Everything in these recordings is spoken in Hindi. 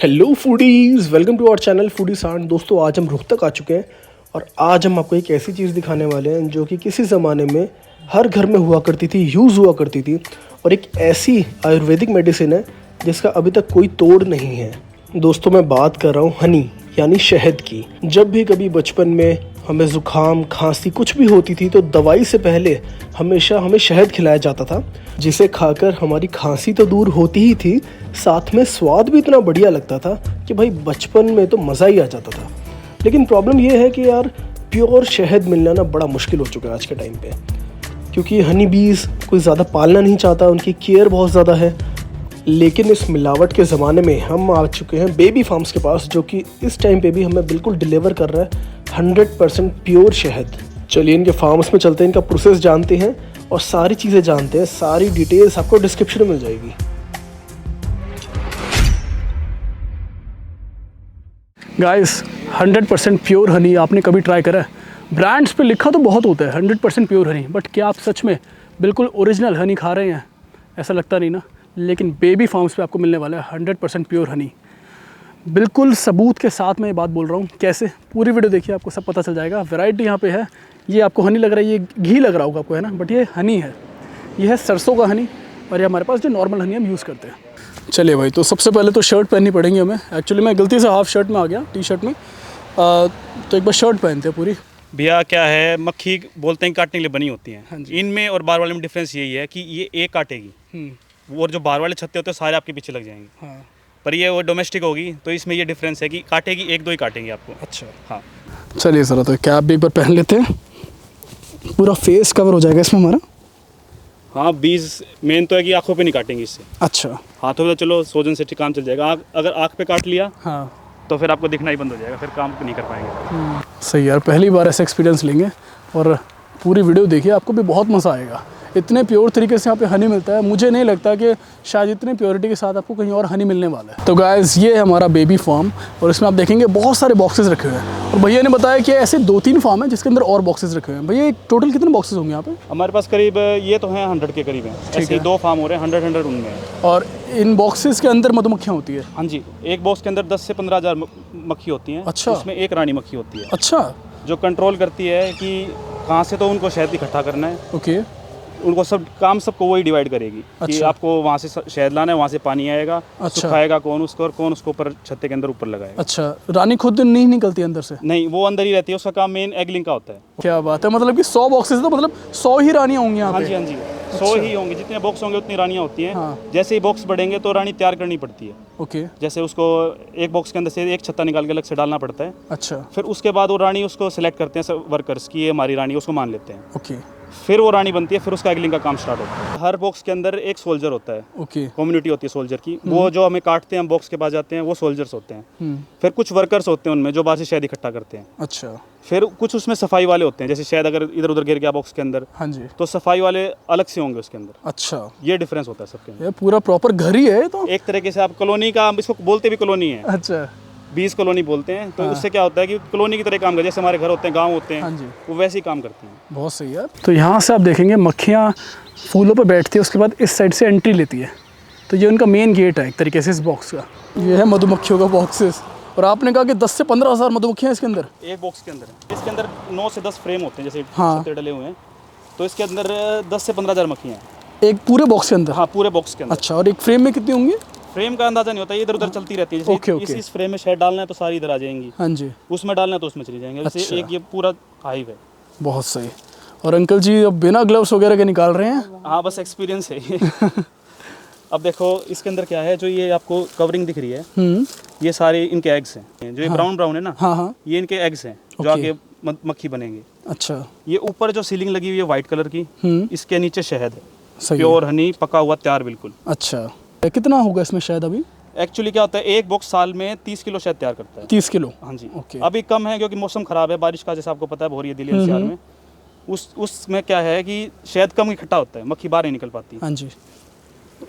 Hello foodies, welcome to our channel foodie सांड। दोस्तों, आज हम रोहतक आ चुके हैं और आज हम आपको एक ऐसी चीज़ दिखाने वाले हैं जो कि किसी ज़माने में हर घर में हुआ करती थी, यूज़ हुआ करती थी, और एक ऐसी आयुर्वेदिक मेडिसिन है जिसका अभी तक कोई तोड़ नहीं है। दोस्तों, मैं बात कर रहा हूँ हनी यानी शहद की। जब भी कभी बचपन में हमें ज़ुकाम खांसी कुछ भी होती थी तो दवाई से पहले हमेशा हमें शहद खिलाया जाता था, जिसे खाकर हमारी खांसी तो दूर होती ही थी, साथ में स्वाद भी इतना बढ़िया लगता था कि भाई बचपन में तो मज़ा ही आ जाता था। लेकिन प्रॉब्लम ये है कि यार प्योर शहद मिलना ना बड़ा मुश्किल हो चुका है आज के टाइम पे, क्योंकि हनी बीज़ कोई ज़्यादा पालना नहीं चाहता, उनकी केयर बहुत ज़्यादा है। लेकिन इस मिलावट के ज़माने में हम आ चुके हैं बेबी फार्म्स के पास, जो कि इस टाइम पे भी हमें बिल्कुल डिलीवर कर रहा है 100% प्योर शहद। चलिए इनके फार्म्स में चलते हैं, इनका प्रोसेस जानते हैं और सारी चीज़ें जानते हैं। सारी डिटेल्स आपको डिस्क्रिप्शन में मिल जाएगी। गाइस, 100% प्योर हनी आपने कभी ट्राई करा है? ब्रांड्स पे लिखा तो बहुत होता है 100% प्योर हनी, बट क्या आप सच में बिल्कुल ओरिजिनल हनी खा रहे हैं? ऐसा लगता नहीं ना। लेकिन बेबी फार्म्स पे आपको मिलने वाला है 100% प्योर हनी, बिल्कुल सबूत के साथ मैं ये बात बोल रहा हूँ। कैसे? पूरी वीडियो देखिए, आपको सब पता चल जाएगा। वैरायटी यहाँ पे है। ये आपको हनी लग रहा है, ये घी लग रहा होगा आपको, है ना, बट ये हनी है। ये है सरसों का हनी, और ये हमारे पास जो नॉर्मल हनी हम यूज़ करते हैं। चलिए भाई, तो सबसे पहले तो शर्ट पहननी पड़ेंगी हमें। एक्चुअली मैं गलती से हाफ शर्ट में आ गया, टी शर्ट में, तो एक बार शर्ट पहनते हैं पूरी। भैया क्या है, मक्खी बोलते हैं काटने के लिए बनी होती हैं। हाँ जी। इनमें और बाहर वाले में डिफरेंस यही है कि ये एक काटेगी और जो बाहर वाले छत्ते होते हैं सारे आपके पीछे लग जाएंगे। हाँ। पर ये वो डोमेस्टिक होगी, तो इसमें ये डिफरेंस है कि काटेगी एक दो ही काटेंगी आपको। अच्छा, हाँ। चलिए ज़रा तो कैप भी एक बार पहन लेते हैं, पूरा फेस कवर हो जाएगा इसमें हमारा। हाँ, बीज मेन तो है कि आँखों पे नहीं काटेंगी इससे। अच्छा। हाथों पे तो चलो सोजन से काम चल जाएगा। अगर आँख पे काट लिया हाँ, तो फिर आपको दिखना ही बंद हो जाएगा, फिर काम नहीं कर पाएंगे। सही यार, पहली बार ऐसा एक्सपीरियंस लेंगे। और पूरी वीडियो देखिए, आपको भी बहुत मज़ा आएगा। इतने प्योर तरीके से यहाँ पे हनी मिलता है, मुझे नहीं लगता कि शायद इतने प्योरिटी के साथ आपको कहीं और हनी मिलने वाला है। तो गाइस, ये है हमारा बेबी फार्म, और इसमें आप देखेंगे बहुत सारे बॉक्सेस रखे हुए हैं। और भैया ने बताया कि ऐसे 2-3 फार्म हैं जिसके अंदर और बॉक्सेस रखे हुए हैं। भैया टोटल कितने बॉक्सेस होंगे यहाँ पे? हमारे पास करीब ये तो हैं 100 के करीब हैं। ऐसे 2 फार्म हो रहे हैं, 100 उनमें है। और इन बॉक्सेस के अंदर मधुमक्खियाँ होती है? हाँ जी, एक बॉक्स के अंदर 10 से 15 हज़ार मक्खी होती हैं। अच्छा। उसमें एक रानी मक्खी होती है। अच्छा। जो कंट्रोल करती है कि कहाँ से तो उनको शहद इकट्ठा करना है। ओके। उनको सब काम सबको वही डिवाइड करेगी कि अच्छा। आपको वहाँ से शहद लाना है, वहाँ से पानी आएगा। अच्छा। सुखाएगा कौन उसको और कौन उसको ऊपर छत्ते के अंदर ऊपर लगाएगा। अच्छा, रानी खुद नहीं निकलती अंदर से? नहीं, वो अंदर ही रहती है, उसका काम मेन एगलिंग का होता है। क्या बात है, मतलब कि 100 बॉक्सेस, तो मतलब 100 ही रानियाँ होंगी यहाँ हाँ पे? जी, हाँ जी, 100 ही होंगे। जितने बॉक्स होंगे उतनी रानियाँ होती हैं। हाँ। जैसे ही बॉक्स बढ़ेंगे तो रानी तैयार करनी पड़ती है। ओके। जैसे उसको एक बॉक्स के अंदर से एक छत्ता निकाल के अलग से डालना पड़ता है। अच्छा। फिर उसके बाद वो रानी उसको सिलेक्ट करते हैं सब वर्कर्स की, ये हमारी रानी, उसको मान लेते हैं। ओके। फिर वो रानी बनती है, फिर उसका एगलिंग का काम स्टार्ट होता है। हर बॉक्स के अंदर एक सोल्जर होता है। ओके। कम्युनिटी होती है सोल्जर की। वो जो हमें काटते हैं, हम बॉक्स के पास जाते हैं, वो सोल्जर्स होते हैं। हम्म। फिर कुछ वर्कर्स होते हैं उनमें जो बाहर से शहद इकट्ठा करते हैं। अच्छा। फिर कुछ उसमें सफाई वाले होते हैं, जैसे शहद अगर इधर उधर गिर गया बॉक्स के अंदर हाँ जी। तो सफाई वाले अलग से होंगे उसके अंदर। अच्छा, ये डिफरेंस होता है सबके अंदर। ये पूरा प्रॉपर घर ही है तो? एक तरीके से आप कॉलोनी का, इसको बोलते भी कॉलोनी है, अच्छा। बीज कॉलोनी बोलते हैं। तो हाँ। उससे क्या होता है कि कॉलोनी की तरह काम करते हैं, जैसे हमारे घर होते हैं, गाँव होते हाँ हैं, जी। वो वैसे ही काम करते हैं। बहुत सही यार। तो यहाँ से आप देखेंगे मक्खियाँ फूलों पर बैठती है, उसके बाद इस साइड से एंट्री लेती है। तो ये उनका मेन गेट है एक तरीके से इस बॉक्स का। ये है मधुमक्खियों का बॉक्सेस। और आपने कहा कि 10 से 15 हज़ार मधुमक्खियाँ इसके अंदर? एक बॉक्स के अंदर है। इसके अंदर 9 से 10 फ्रेम होते हैं, जैसे हाँ। छत्ते डले हुए हैं, तो इसके अंदर 10 से 15 हज़ार मक्खियाँ हैं। एक पूरे बॉक्स के अंदर? हाँ, पूरे बॉक्स के अंदर। अच्छा, और एक फ्रेम में कितनी होंगी? फ्रेम का अंदाजा नहीं होता, ये इधर उधर चलती रहती है। जैसे ओके। इस फ्रेम में शहद डालना है तो सारी इधर आ जाएंगी, हाँ जी। उसमें डालना है तो उसमें चली जाएंगे। जैसे अच्छा। एक ये पूरा हाइव है। बहुत सही। और अंकल जी अब बिना ग्लव्स वगैरह के निकाल रहे हैं? हाँ, बस एक्सपीरियंस है ये। अब देखो इसके अंदर क्या है, जो ये आपको कवरिंग दिख रही है, ये सारे इनके एग्स हैं। जो ये ब्राउन ब्राउन है ना, हाँ हाँ, ये इनके एग्स हैं जो ओके। आगे मक्खी बनेंगे। अच्छा। ये ऊपर जो सीलिंग लगी हुई है वाइट कलर की, इसके नीचे शहद है, सही है। प्योर हनी, पका हुआ तैयार बिल्कुल। अच्छा, कितना होगा इसमें शायद अभी? एक्चुअली क्या होता है, एक बॉक्स साल में 30 किलो शहद तैयार करता है। 30 किलो? हाँ जी। ओके। अभी कम है क्योंकि मौसम खराब है, बारिश का, जैसे आपको पता है, हो रही है दिल्ली एनसीआर में। उसमें क्या है कि शहद कम इकट्ठा होता है, मक्खी बाहर नहीं निकल पाती। हाँ जी।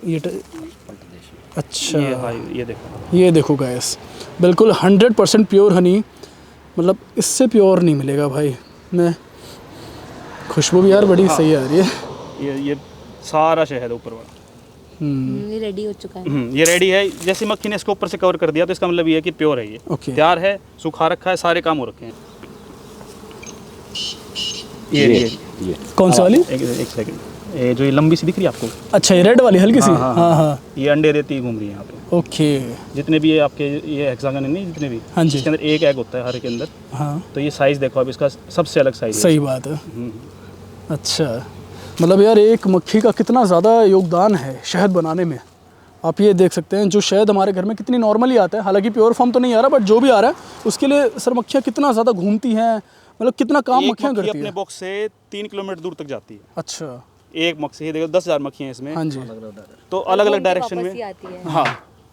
ये अच्छा, ये देखो गाइस, बिल्कुल 100% प्योर हनी, मतलब इससे प्योर नहीं मिलेगा भाई। मैं खुशबू भी यार बड़ी सही आ रही है। ये सारा शहद ऊपर वाला। ये रेडी हो चुका है। ये रेडी है। जैसे मक्खी ने इसको ऊपर से कवर कर दिया तो इसका मतलब ये है कि प्योर है ये। ओके। तैयार है, सुखा रखा है, सारे काम हो रखे हैं। ये कौन सी वाली? एक सेकंड, ये जो ये लंबी सी दिख रही है आपको, अच्छा, ये रेड वाली हल्की सी। हाँ, हाँ हाँ। ये अंडे देती घूम रही है यहाँ पे। ओके। जितने भी ये आपके ये हेक्सागन है नहीं, जितने भी, हाँ जी। इसके अंदर एक एग होता है हर के अंदर। हाँ, तो ये साइज देखो अब इसका सबसे अलग साइज है। सही बात है। अच्छा, मतलब यार एक मक्खी का कितना ज़्यादा योगदान है शहद बनाने में। आप ये देख सकते हैं जो शहद हमारे घर में कितनी नॉर्मली आता है, हालांकि प्योर फॉर्म तो नहीं आ रहा, बट जो भी आ रहा है उसके लिए सर मक्खियाँ कितना ज़्यादा घूमती हैं, मतलब कितना काम एक मक्खियाँ मक्खी करती अपने है। बॉक्स से 3 किलोमीटर दूर तक जाती है। अच्छा। एक मक्खी, ये देखो 10,000 मक्खियाँ हैं इसमें। हाँ जी। तो अलग अलग डायरेक्शन वापस ही में आती है। हाँ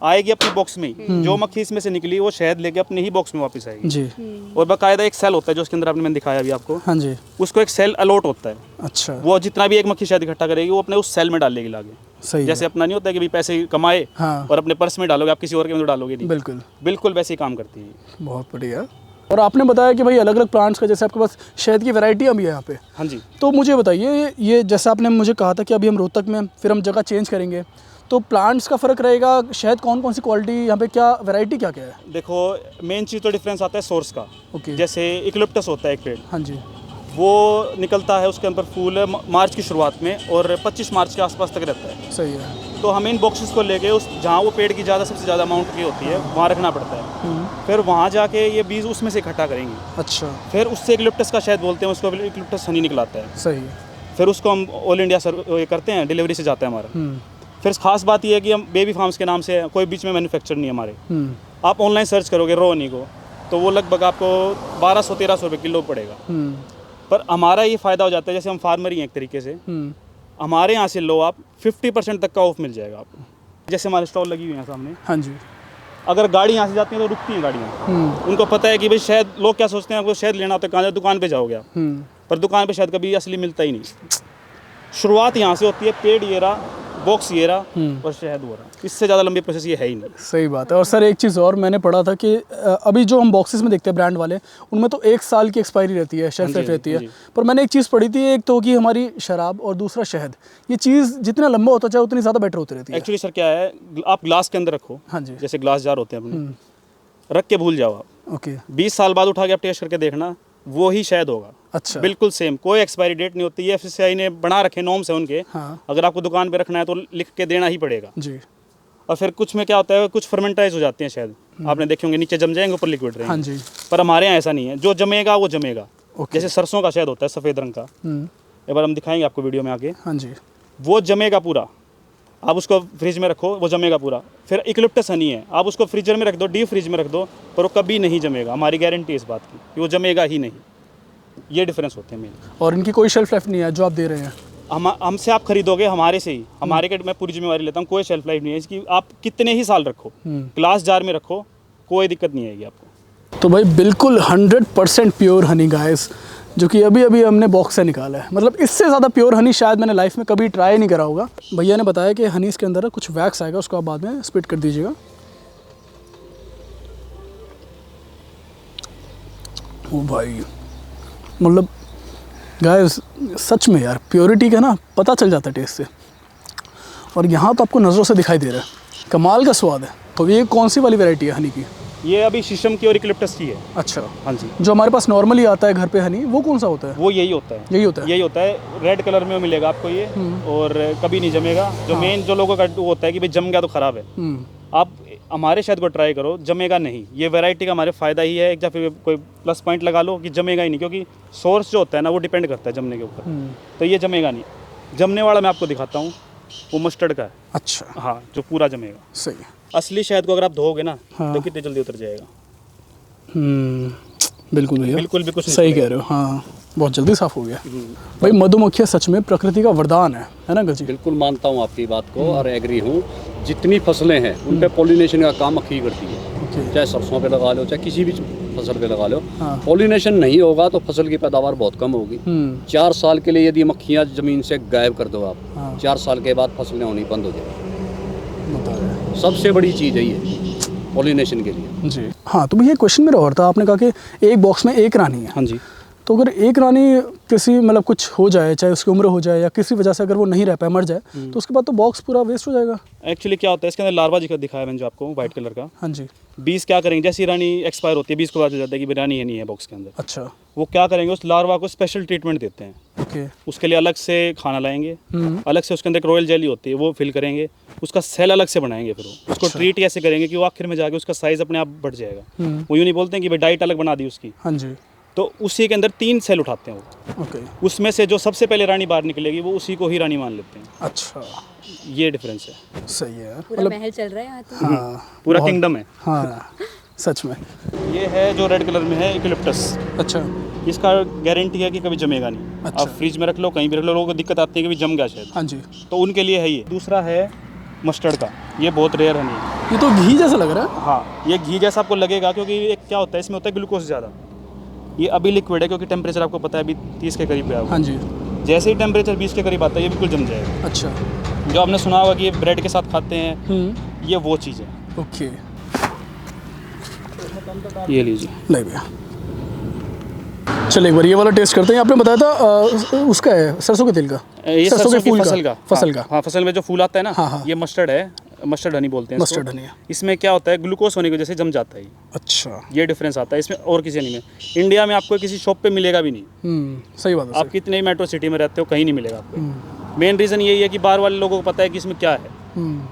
आएगी अपने बॉक्स में ही। जो मक्खी इसमें से निकली वो शहद लेके अपने ही बॉक्स में वापस आएगी। जी। और बाकायदा एक सेल होता है जो उसके अंदर आपने मैंने दिखाया अभी आपको, हाँ जी। उसको एक सेल अलॉट होता है। अच्छा, वो जितना भी एक मक्खी शहद इकट्ठा करेगी वो अपने उस सेल में डालेगी लागे। सही जैसे अपना नहीं होता है कि भाई पैसे कमाए हाँ। और अपने पर्स में डालोगे, आप किसी और के में तो डालोगे नहीं। बिल्कुल। बिल्कुल वैसे ही काम करती है। बहुत बढ़िया। और आपने बताया कि भाई अलग अलग प्लांट्स का, जैसे आपके पास शहद की वैरायटियाँ भी है यहाँ पे। हाँ जी। तो मुझे बताइए, ये जैसे आपने मुझे कहा था कि अभी हम रोहतक में फिर हम जगह चेंज करेंगे, तो प्लांट्स का फ़र्क रहेगा, शहद कौन कौन सी क्वालिटी यहाँ पे, क्या वैरायटी क्या क्या है? देखो मेन चीज़ तो डिफरेंस आता है सोर्स का। ओके। जैसे इक्लिप्टस होता है एक पेड़, हाँ जी। वो निकलता है, उसके अंदर फूल मार्च की शुरुआत में और 25 मार्च के आसपास तक रहता है। सही है। तो हमें इन बॉक्सेस को लेके उस जहाँ वो पेड़ की सबसे ज़्यादा अमाउंट की होती है वहाँ रखना पड़ता है। फिर वहाँ जाके ये बीज उसमें से इकट्ठा करेंगे। अच्छा। फिर उससे इक्लिप्टस का शहद बोलते हैं, उसको इक्लिप्टस हनी निकलाता है। सही है। फिर उसको हम ऑल इंडिया ये करते हैं, डिलीवरी से जाता है हमारा। फिर खास बात ये है कि हम बेबी फार्म्स के नाम से, कोई बीच में मैन्युफैक्चर नहीं है हमारे। आप ऑनलाइन सर्च करोगे रॉ हनी को तो वो लगभग आपको 1200-1300 रुपये किलो पड़ेगा। पर हमारा ये फ़ायदा हो जाता है, जैसे हम फार्मर ही हैं एक तरीके से, हमारे यहाँ से लो आप 50% तक का ऑफ मिल जाएगा आपको। जैसे हमारे स्टॉल लगी हुई है सामने, हाँ जी। अगर गाड़ी यहाँ से जाती है तो रुकती हैं गाड़ियाँ। उनको पता है कि भाई शहद, लोग क्या सोचते हैं आपको शहद लेना होता है कहाँ, दुकान पे जाओगे आप, पर दुकान पे शहद कभी असली मिलता ही नहीं। शुरुआत यहाँ से होती है, पेड़ ये रहा, बॉक्स ये रहा और शहद हो रहा। इससे ज़्यादा लंबी प्रोसेस ये है ही नहीं। सही बात है। और सर एक चीज़ और मैंने पढ़ा था कि अभी जो हम बॉक्सेस में देखते हैं ब्रांड वाले, उनमें तो 1 साल की एक्सपायरी रहती है, शेल्फ लाइफ रहती है। पर मैंने एक चीज़ पढ़ी थी, एक तो कि हमारी शराब और दूसरा शहद, ये चीज़ जितना लंबा होता जाए उतनी ज़्यादा बेटर होती रहती है। एक्चुअली सर क्या है, आप ग्लास के अंदर रखो, हाँ जी। जैसे ग्लास जार होते हैं अपने, रख के भूल जाओ आप। ओके। 20 साल बाद उठा के आप टेस्ट करके देखना, वो ही शहद होगा। अच्छा। बिल्कुल सेम, कोई एक्सपायरी डेट नहीं होती है। एफसीआई ने बना रखे नॉर्म्स है उनके। हाँ। अगर आपको दुकान पे रखना है तो लिख के देना ही पड़ेगा। जी। और फिर कुछ में क्या होता है, कुछ फर्मेंटाइज हो जाते हैं शहद, आपने देखे होंगे, नीचे जम जाएंगे, ऊपर लिक्विड रहेंगे। हाँ जी। पर हमारे यहाँ ऐसा नहीं है, जो जमेगा वो जमेगा। ओके। जैसे सरसों का शहद होता है सफ़ेद रंग का, एक बार हम दिखाएंगे आपको वीडियो में आगे। हाँ जी। वो जमेगा पूरा, आप उसको फ्रिज में रखो, वो जमेगा पूरा। फिर इक्लिप्टस हनी है, आप उसको फ्रीजर में रख दो, डीप फ्रिज में रख दो, पर वो कभी नहीं जमेगा। हमारी गारंटी इस बात की कि वो जमेगा ही नहीं। ये डिफरेंस होते हैं मेन। और इनकी कोई शेल्फ लाइफ नहीं है जो आप दे रहे हैं? हमसे आप खरीदोगे, हमारे से ही, हमारे के मैं पूरी जिम्मेवारी लेता हूँ। कोई शेल्फ लाइफ नहीं है इसकी, आप कितने ही साल रखो, ग्लास जार में रखो, कोई दिक्कत नहीं आएगी आपको। तो भाई बिल्कुल 100% प्योर हनी गाइस, जो कि अभी अभी हमने बॉक्स से निकाला है। मतलब इससे ज़्यादा प्योर हनी शायद मैंने लाइफ में कभी ट्राई नहीं करा होगा। भैया ने बताया कि हनी इसके अंदर कुछ वैक्स आएगा, उसको आप बाद में स्पिट कर दीजिएगा। ओ भाई, मतलब गाइस सच में यार प्योरिटी का ना पता चल जाता है टेस्ट से। और यहाँ तो आपको नज़रों से दिखाई दे रहा है, कमाल का स्वाद है। तो ये कौन सी वाली वैरायटी है हनी की? ये अभी शीशम की और इक्लिप्टस की है। अच्छा। हाँ जी। जो हमारे पास नॉर्मली आता है घर पे हनी, वो कौन सा होता है? वो यही होता है। यही होता है। यही होता है, रेड कलर में मिलेगा आपको ये, और कभी नहीं जमेगा। जो मेन जो लोगों का वो होता है कि भाई जम गया तो ख़राब है, आप हमारे शहद को ट्राई करो, जमेगा नहीं। ये वैरायटी का हमारे फ़ायदा ही है। एक या फिर कोई प्लस पॉइंट लगा लो कि जमेगा ही नहीं, क्योंकि सोर्स जो होता है ना वो डिपेंड करता है जमने के ऊपर। तो ये जमेगा नहीं। जमने वाला मैं आपको दिखाता हूँ, वो मस्टर्ड का है। अच्छा। हाँ, जो पूरा जमेगा। सही है। असली शहद को अगर आप धोओगे ना, हाँ। तो कितनी जल्दी उतर जाएगा। बिल्कुल भैया, बिल्कुल भी कुछ नहीं सही कह रहे हो। हाँ, बहुत जल्दी साफ़ हो गया। भाई मधुमक्खियाँ सच में प्रकृति का वरदान है ना गजी? बिल्कुल मानता हूँ आपकी बात को और एग्री हूँ। जितनी फसलें हैं उन पे पॉलिनेशन का काम मक्खी करती है। चाहे सरसों पे लगा लो, चाहे किसी भी फसल पे लगा लो, पॉलिनेशन नहीं होगा तो फसल की पैदावार बहुत कम होगी। 4 साल के लिए यदि मक्खियाँ ज़मीन से गायब कर दो आप, 4 साल के बाद फसलें होनी बंद हो जाएगी। सबसे बड़ी चीज़ है ये पॉलिनेशन के लिए। जी हाँ। तो भैया क्वेश्चन मेरा और था, आपने कहा कि एक बॉक्स में एक रानी है। हाँ जी। तो अगर एक रानी किसी मतलब कुछ हो जाए, चाहे उसकी उम्र हो जाए या किसी वजह से अगर वो नहीं रह पाए, मर जाए, तो उसके बाद तो बॉक्स पूरा वेस्ट हो जाएगा। एक्चुअली क्या होता है इसके अंदर लार्वा जी का दिखाया मैंने जो आपको वाइट कलर का। हाँ जी। 20 क्या करेंगे, जैसी रानी एक्सपायर होती है 20 को पता चल जाता है कि रानी है नहीं है बॉक्स के अंदर। अच्छा। वो क्या करेंगे, उस लार्वा को स्पेशल ट्रीटमेंट देते हैं। ओके। उसके लिए अलग से खाना लाएंगे, अलग से उसके अंदर एक रॉयल जेली होती है वो फिल करेंगे, उसका सेल अलग से बनाएंगे, फिर वो उसको ट्रीट ऐसे करेंगे कि वो आखिर में जाके उसका साइज अपने आप बढ़ जाएगा। वो यूँ नहीं बोलते हैं कि भाई डाइट अलग बना दी उसकी। हाँ जी। तो उसी के अंदर 3 सेल उठाते हैं वो। ओके। उसमें से जो सबसे पहले रानी बाहर निकलेगी वो उसी को ही रानी मान लेते हैं। अच्छा, ये डिफरेंस है। सही है यार। पूरा महल चल रहा है यहाँ तो। हाँ, पूरा किंगडम है। हाँ सच में। ये है जो रेड कलर में है यूकेलिप्टस। अच्छा। इसका गारंटी है कि कभी जमेगा नहीं। अच्छा। आप फ्रिज में रख लो, कहीं भी रख लो, लोगों को दिक्कत आती है कि भी जम गया शायद, हाँ जी। तो उनके लिए है ये। दूसरा है मस्टर्ड का, ये बहुत रेयर हनी है। ये तो घी जैसा लग रहा है। हाँ, ये घी जैसा आपको लगेगा क्योंकि एक क्या होता है इसमें होता है ग्लूकोज ज़्यादा। ये अभी लिक्विड है क्योंकि टेम्परेचर आपको पता है अभी 30 के करीब है। हाँ जी। जैसे ही टेम्परेचर 20 के करीब आता है ये बिल्कुल जम जाएगा। अच्छा। जो आपने सुना होगा कि ये ब्रेड के साथ खाते हैं, ये वो चीज़ है। ओके। ये लीजिए। नहीं भैया, चलिए एक बार ये वाला टेस्ट करते हैं। आपने बताया था उसका है सरसों के तेल का, ये सरसों की फूल फसल का। फसल का। हाँ, फसल में जो फूल आता है ना, हाँ, हाँ। ये मस्टर्ड है, मस्टर्ड हनी बोलते हैं इसको। मस्टर्ड हनी है। इसमें क्या होता है, ग्लूकोज होने की वजह से जम जाता है ये। अच्छा। ये डिफरेंस आता है इसमें और किसी नहीं में। इंडिया में आपको किसी शॉप पे मिलेगा भी नहीं। सही बात है। आप कितने ही मेट्रो सिटी में रहते हो, कहीं नहीं मिलेगा आपको। मेन रीज़न यही है कि बाहर वाले लोगों को पता है कि इसमें क्या है।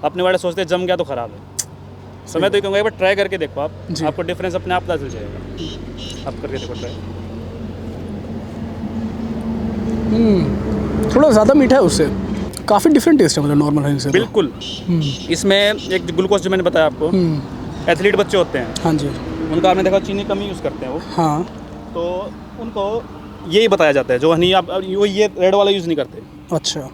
अपने वाले सोचते हैं जम गया तो ख़राब है। तो मैं तो ये कहूँगा एक बार ट्राई करके देखो आप, आपको डिफरेंस अपने आप पता चल जाएगा। आप करके देखो ट्राई। थोड़ा ज़्यादा मीठा है उससे, काफ़ी डिफरेंट टेस्ट है मतलब नॉर्मल हनी से। बिल्कुल। इसमें एक ग्लूकोज जो मैंने बताया आपको, एथलीट बच्चे होते हैं, हाँ जी। उनका आपने देखा चीनी कम ही यूज़ करते हैं वो। हाँ। तो उनको यही बताया जाता है जो हनी आप वो ये रेड वाला यूज़ नहीं करते। अच्छा।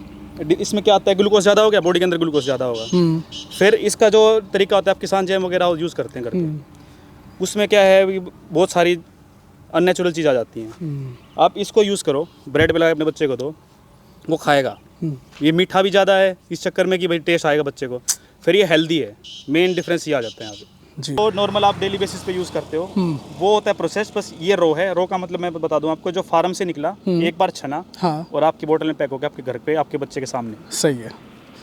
इसमें क्या आता है, ग्लूकोज ज़्यादा हो गया, बॉडी के अंदर ग्लूकोज ज़्यादा होगा। फिर इसका जो तरीका होता है, आप किसान जैम वगैरह यूज़ करते हैं करके, उसमें क्या है बहुत सारी अननेचुरल चीज़ आ जाती हैं। आप इसको यूज़ करो, ब्रेड पे लगा अपने बच्चे को, तो वो खाएगा। ये मीठा भी ज़्यादा है इस चक्कर में कि भाई टेस्ट आएगा बच्चे को, फिर ये हेल्दी है। मेन डिफरेंस ये आ जाता है यहाँ पे। तो नॉर्मल आप डेली बेसिस पे यूज़ करते हो वो होता है प्रोसेस, बस ये रो है। रो का मतलब मैं बता दूं आपको, जो फार्म से निकला एक बार छना, हाँ। और आपकी बोतल में पैक हो गया आपके घर पे, आपके बच्चे के सामने। सही है।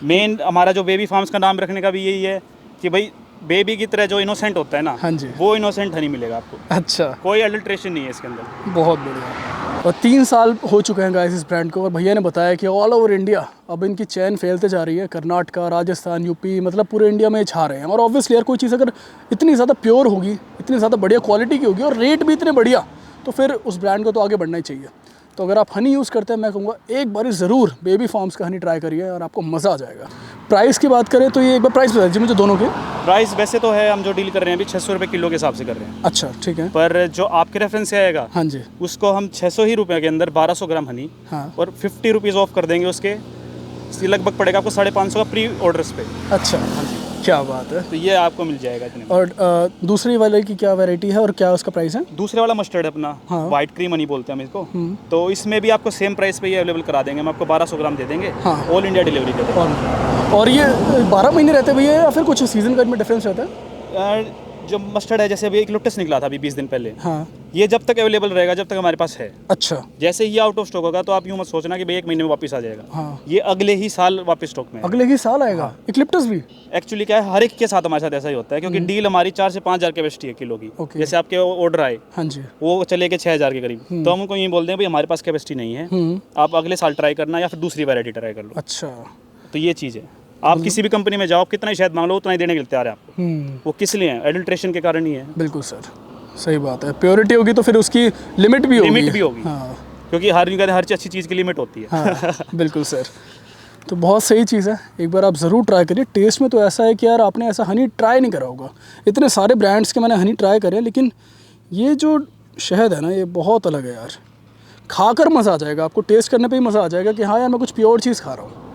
मेन हमारा जो बेबी फार्म्स का नाम रखने का भी यही है कि भाई बेबी की तरह जो इनोसेंट होता है ना, हाँ जी, वो इनोसेंट हनी मिलेगा आपको। अच्छा, कोई अडल्ट्रेशन नहीं है इसके अंदर। बहुत बढ़िया। और 3 साल हो चुके हैं गाइस इस ब्रांड को, और भैया ने बताया कि ऑल ओवर इंडिया अब इनकी चैन फैलते जा रही है। कर्नाटका, राजस्थान, यूपी, मतलब पूरे इंडिया में छा रहे हैं। और ऑब्वियसली यार कोई चीज़ अगर इतनी ज़्यादा प्योर होगी, इतनी ज़्यादा बढ़िया क्वालिटी की होगी और रेट भी इतने बढ़िया, तो फिर उस ब्रांड को तो आगे बढ़ना ही चाहिए। तो अगर आप हनी यूज़ करते हैं, मैं कहूँगा एक बार ज़रूर बेबी फार्म्स का हनी ट्राई करिए और आपको मज़ा आ जाएगा। प्राइस की बात करें तो ये एक बार प्राइस बता दीजिए मुझे दोनों के। प्राइस वैसे तो है, हम जो डील कर रहे हैं अभी 600 रुपये किलो के हिसाब से कर रहे हैं। अच्छा, ठीक है। पर जो आपके रेफरेंस से आएगा, हाँ जी, उसको हम 600 ही रुपये के अंदर 1200 ग्राम हनी, हाँ, और 50 रुपीज़ ऑफ कर देंगे उसके। ये लगभग पड़ेगा आपको 550 का प्री ऑर्डर्स पे। अच्छा, क्या बात है। तो ये आपको मिल जाएगा इतने में। और दूसरी वाले की क्या वैरायटी है और क्या उसका प्राइस है? दूसरे वाला मस्टर्ड है अपना, हाँ। वाइट क्रीम हनी बोलते हैं हम इसको। तो इसमें भी आपको सेम प्राइस पे ही अवेलेबल करा देंगे। हम आपको 1200 ग्राम दे देंगे, हाँ। ऑल इंडिया डिलीवरी दे देंगे। और ये 12 महीने रहते हैं भैया या फिर कुछ सीजन का इनमें डिफरेंस रहता है? जो मस्टर्ड है, जैसे अभी एक लुक्टस निकला था अभी 20 दिन पहले, हाँ। ये जब तक अवेलेबल रहेगा, जब तक हमारे पास है। अच्छा, जैसे ही आउट ऑफ स्टॉक होगा तो आप यूँ मत सोचना कि भाई 1 महीने में वापस आ जाएगा। हाँ। ये अगले ही साल वापस स्टॉक में है। अगले ही साल आएगा। इक्लिप्टस भी? एक्चुअली क्या है, हर एक के साथ हमारे साथ ऐसा ही होता है, क्योंकि डील हमारी 4 से 5 हज़ार कैपेसिटी है किलो की। ओके। जैसे आपके ऑर्डर आए, हाँ जी, वो चले गए 6,000 के करीब, तो हम उनको ये बोलते हैं भाई हमारे पास कैपेसिटी नहीं है, आप अगले साल ट्राई करना या फिर दूसरी वैरायटी ट्राई कर लो। अच्छा, तो ये चीज़ है। आप किसी भी कंपनी में जाओ, आप कितना ही शायद मांग लो, उतना ही देने के लिए तैयार है आपको। वो किस लिए है? एडल्ट्रेशन के कारण ही है। बिल्कुल सर, सही बात है। प्योरिटी होगी तो फिर उसकी लिमिट भी होगी। लिमिट भी होगी, हाँ। क्योंकि हर अच्छी चीज़ की लिमिट होती है। हाँ, बिल्कुल सर। तो बहुत सही चीज़ है, एक बार आप ज़रूर ट्राई करिए। टेस्ट में तो ऐसा है कि यार आपने ऐसा हनी ट्राई नहीं करा होगा। इतने सारे ब्रांड्स के मैंने हनी ट्राई करे, लेकिन ये जो शहद है ना, ये बहुत अलग है यार। खाकर मज़ा आ जाएगा आपको, टेस्ट करने पे ही मज़ा आ जाएगा कि हाँ यार मैं कुछ प्योर चीज़ खा रहा हूँ।